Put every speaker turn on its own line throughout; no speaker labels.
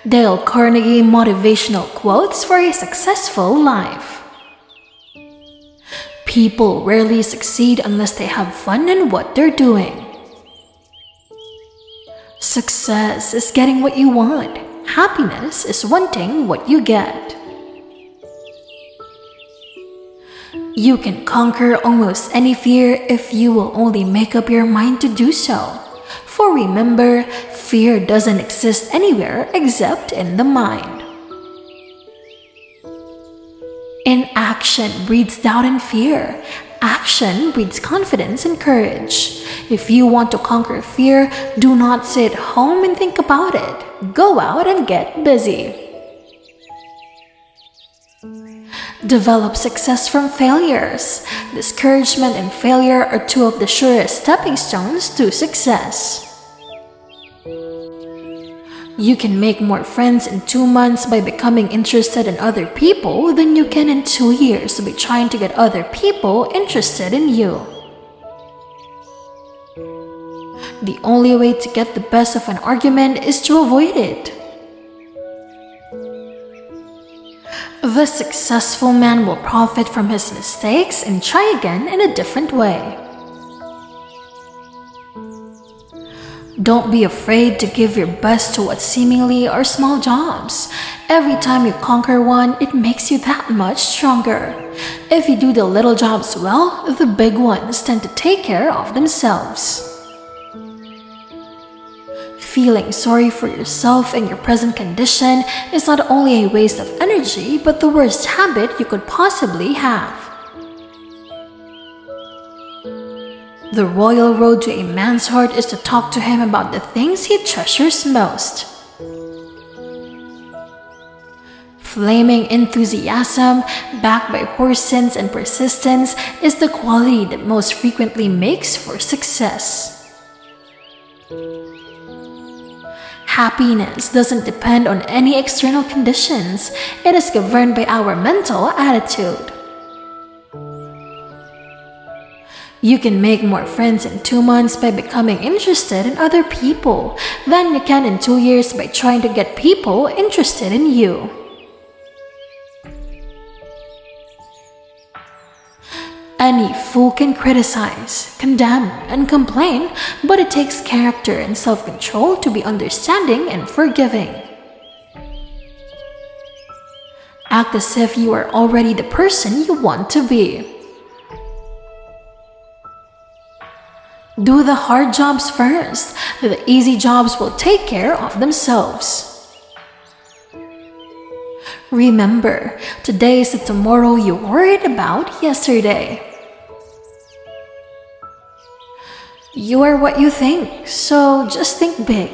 Dale Carnegie motivational quotes for a successful life. People rarely succeed unless they have fun in what they're doing. Success is getting what you want. Happiness is wanting what you get. You can conquer almost any fear if you will only make up your mind to do so. For remember, fear doesn't exist anywhere except in the mind. Inaction breeds doubt and fear. Action breeds confidence and courage. If you want to conquer fear, do not sit home and think about it. Go out and get busy. Develop success from failures. Discouragement and failure are two of the surest stepping stones to success. You can make more friends in 2 months by becoming interested in other people than you can in 2 years by trying to get other people interested in you. The only way to get the best of an argument is to avoid it. The successful man will profit from his mistakes and try again in a different way. Don't be afraid to give your best to what seemingly are small jobs. Every time you conquer one, it makes you that much stronger. If you do the little jobs well, the big ones tend to take care of themselves. Feeling sorry for yourself and your present condition is not only a waste of energy, but the worst habit you could possibly have. The royal road to a man's heart is to talk to him about the things he treasures most. Flaming enthusiasm, backed by horse sense and persistence, is the quality that most frequently makes for success. Happiness doesn't depend on any external conditions. It is governed by our mental attitude. You can make more friends in 2 months by becoming interested in other people than you can in 2 years by trying to get people interested in you. Any fool can criticize, condemn, and complain, but it takes character and self-control to be understanding and forgiving. Act as if you are already the person you want to be. Do the hard jobs first. The easy jobs will take care of themselves. Remember, today is the tomorrow you worried about yesterday. You are what you think, so just think big.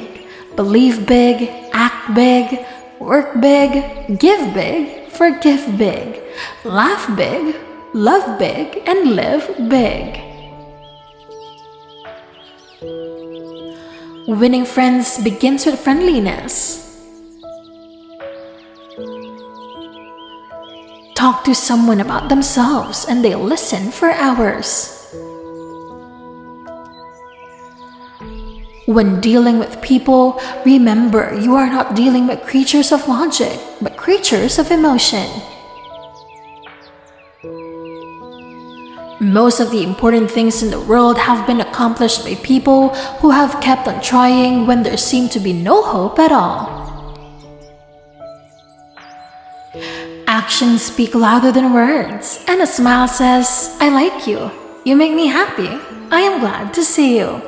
Believe big, act big, work big, give big, forgive big, laugh big, love big, and live big. Winning friends begins with friendliness. Talk to someone about themselves and they'll listen for hours. When dealing with people, remember you are not dealing with creatures of logic, but creatures of emotion. Most of the important things in the world have been accomplished by people who have kept on trying when there seemed to be no hope at all. Actions speak louder than words, and a smile says, "I like you. You make me happy. I am glad to see you."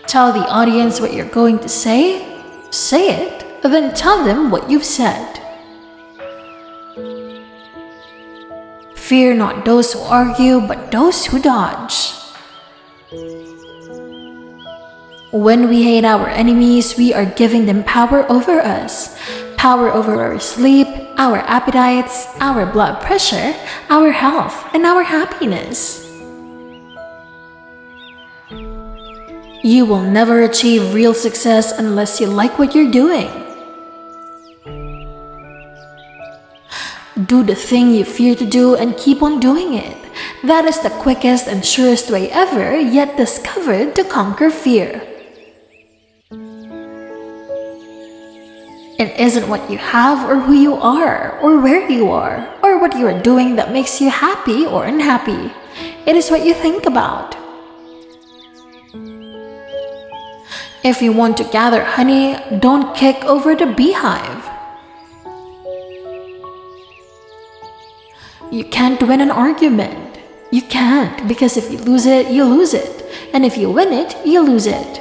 Tell the audience what you're going to say it, then tell them what you've said. Fear not those who argue, but those who dodge. When we hate our enemies, we are giving them power over us. Power over our sleep, our appetites, our blood pressure, our health, and our happiness. You will never achieve real success unless you like what you're doing. Do the thing you fear to do and keep on doing it. That is the quickest and surest way ever yet discovered to conquer fear. It isn't what you have or who you are or where you are or what you are doing that makes you happy or unhappy. It is what you think about. If you want to gather honey, don't kick over the beehive. You can't win an argument. You can't, because if you lose it, you lose it. And if you win it, you lose it.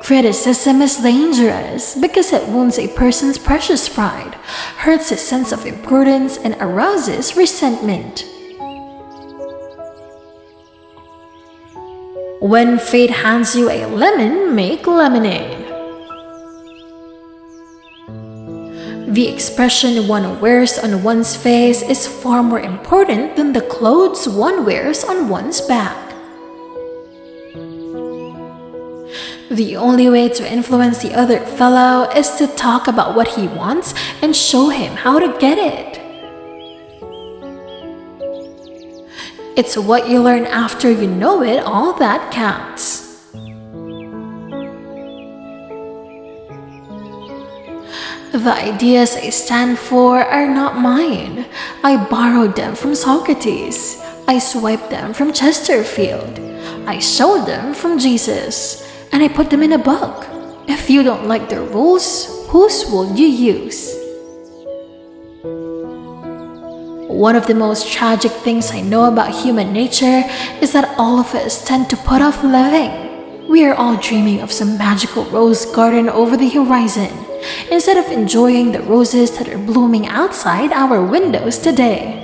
Criticism is dangerous because it wounds a person's precious pride, hurts his sense of importance, and arouses resentment. When fate hands you a lemon, make lemonade. The expression one wears on one's face is far more important than the clothes one wears on one's back. The only way to influence the other fellow is to talk about what he wants and show him how to get it. It's what you learn after you know it all that counts. The ideas I stand for are not mine. I borrowed them from Socrates. I swiped them from Chesterfield. I stole them from Jesus. And I put them in a book. If you don't like the rules, whose will you use? One of the most tragic things I know about human nature is that all of us tend to put off living. We are all dreaming of some magical rose garden over the horizon, instead of enjoying the roses that are blooming outside our windows today.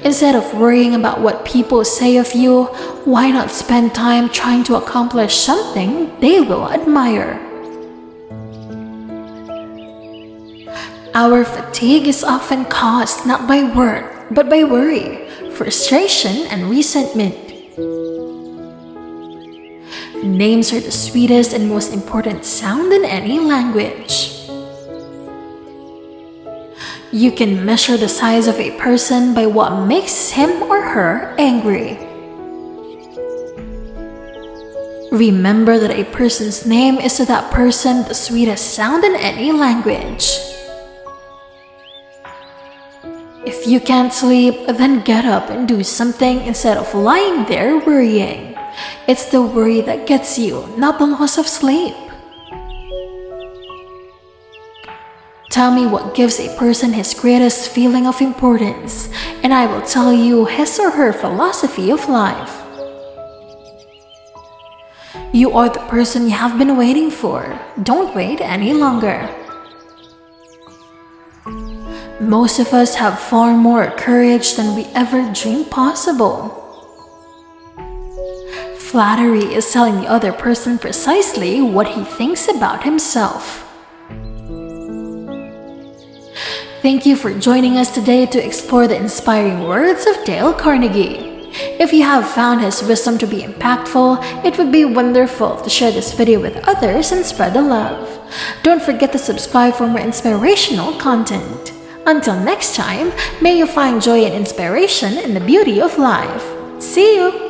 Instead of worrying about what people say of you, why not spend time trying to accomplish something they will admire? Our fatigue is often caused not by work, but by worry, frustration, and resentment. Names are the sweetest and most important sound in any language. You can measure the size of a person by what makes him or her angry. Remember that a person's name is to that person the sweetest sound in any language. If you can't sleep, then get up and do something instead of lying there worrying. It's the worry that gets you, not the loss of sleep. Tell me what gives a person his greatest feeling of importance, and I will tell you his or her philosophy of life. You are the person you have been waiting for. Don't wait any longer. Most of us have far more courage than we ever dreamed possible. Flattery is telling the other person precisely what he thinks about himself. Thank you for joining us today to explore the inspiring words of Dale Carnegie. If you have found his wisdom to be impactful, it would be wonderful to share this video with others and spread the love. Don't forget to subscribe for more inspirational content. Until next time, may you find joy and inspiration in the beauty of life. See you!